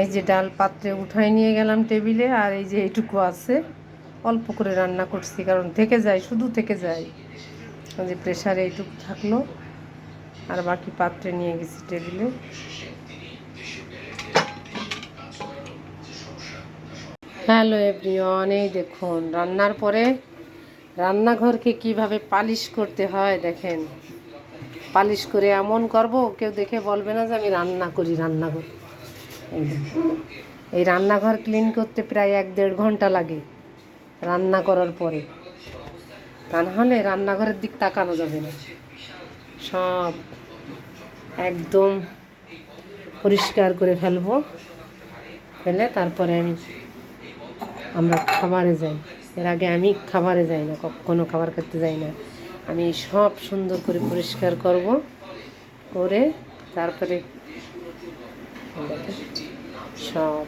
এই যে ডাল পাত্রে উঠাই নিয়ে গেলাম টেবিলে, আর এই যে এইটুকু আছে, অল্প করে রান্না করছি কারণ থেকে যায়, শুধু থেকে যায়। ওই যে প্রেশারে এইটুকু থাকলো, আর বাকি পাত্রে নিয়ে গেছি টেবিলে। হ্যালো এভরিওয়ান, এই দেখুন রান্নার পরে রান্নাঘরকে কিভাবে পালিশ করতে হয় দেখেন। পালিশ করে এমন করব কেউ দেখে বলবে না যে আমি রান্না করি রান্নাঘর। এই রান্নাঘর ক্লিন করতে প্রায় 1-1.5 ঘন্টা লাগে রান্না করার পরে, তা নাহলে রান্নাঘরের দিক তাকানো যাবে না। সব একদম পরিষ্কার করে ফেলবো, ফেলে তারপরে আমরা খাবারে যাই। এর আগে আমি খাবারে যাই না, কখনো খাবার খেতে যাই না। আমি সব সুন্দর করে পরিষ্কার করব, করে তারপরে সব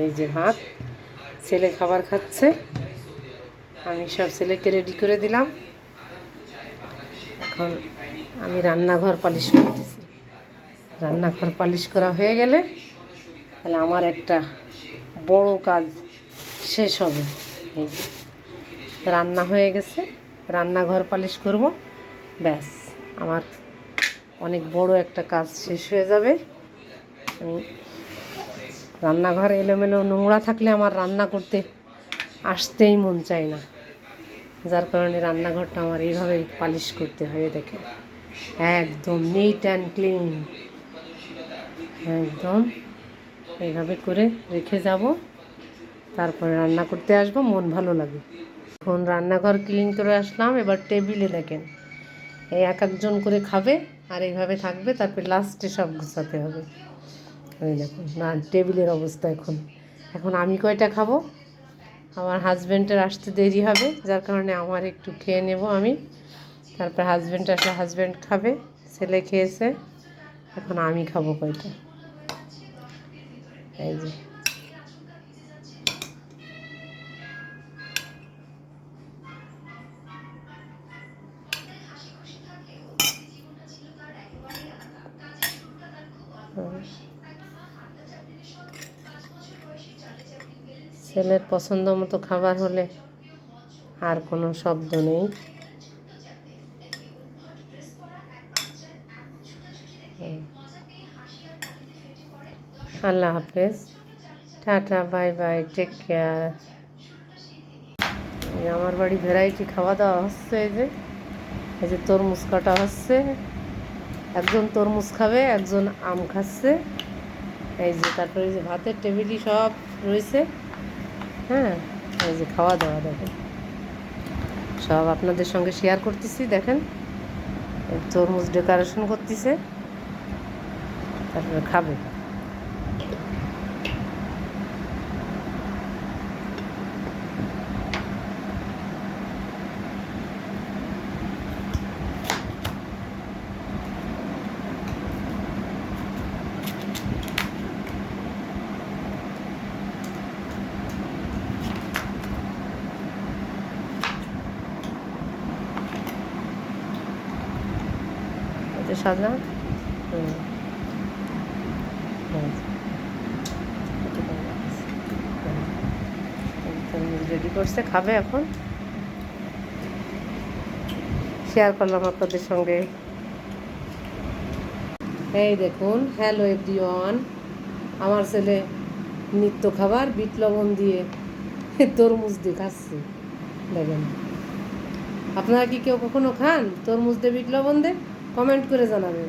এই যে ভাত, ছেলে খাবার খাচ্ছে, আমি সব ছেলেকে রেডি করে দিলাম। এখন আমি রান্নাঘর পালিশ করতেছি। রান্নাঘর পালিশ করা হয়ে গেলে তাহলে আমার একটা বড় কাজ শেষ হবে। এই যে রান্না হয়ে গেছে, রান্নাঘর পালিশ করব, ব্যাস আমার অনেক বড় একটা কাজ শেষ হয়ে যাবে। আমি রান্নাঘর এলোমেলো নোংরা থাকলে আমার রান্না করতে আসতেই মন চায় না, যার কারণে রান্নাঘরটা আমার এইভাবেই পালিশ করতে হয়। দেখে একদম নিট অ্যান্ড ক্লিন, একদম এইভাবে করে রেখে যাব, তারপরে রান্না করতে আসবো, মন ভালো লাগে। এখন রান্নাঘর ক্লিন করে আসলাম, এবার টেবিলে দেখেন এই এক একজন করে খাবে আর এইভাবে থাকবে, তারপরে লাস্টে সব গুছাতে হবে। ওই দেখুন না টেবিলের অবস্থা। এখন এখন আমি কয়টা খাবো, আমার হাজব্যান্ডের আসতে দেরি হবে, যার কারণে আমার একটু খেয়ে নেব আমি, তারপর হাজব্যান্ড আসলে হাজব্যান্ড খাবে, ছেলে খেয়েছে, এখন আমি খাবো কয়টা। এই যে ছেলের পছন্দ মতো খাবার হলে আর কোনো শব্দ নেই। আল্লাহ হাফেজ, tata, bye bye, take care. আমার বাড়ি ভ্যারাইটি খাওয়া দাওয়া হচ্ছে। এই যে তরমুজ কাটা হচ্ছে, একজন তরমুজ খাবে, একজন আম খাচ্ছে। এই যে তারপরে এই যে ভাতের টেবিলই সব রয়েছে। হ্যাঁ, এই যে খাওয়া দাওয়া দেখেন, সব আপনাদের সঙ্গে শেয়ার করতেছি। দেখেন তরমুজ ডেকোরেশন করতেছে, তারপরে খাবে। এটা সাজা রেডি করছে, খাবে এখন। শেয়ার করলাম আপনাদের সঙ্গে। এই দেখুন, হ্যালো এভরিওয়ান, আমার ছেলে নিত্য খাবার বিট লবণ দিয়ে তরমুজ দিয়ে খাচ্ছে। দেখেন আপনারা কি কেউ কখনো খান তরমুজ দিয়ে বিট লবণ দিয়ে? কমেন্ট করে জানাবেন।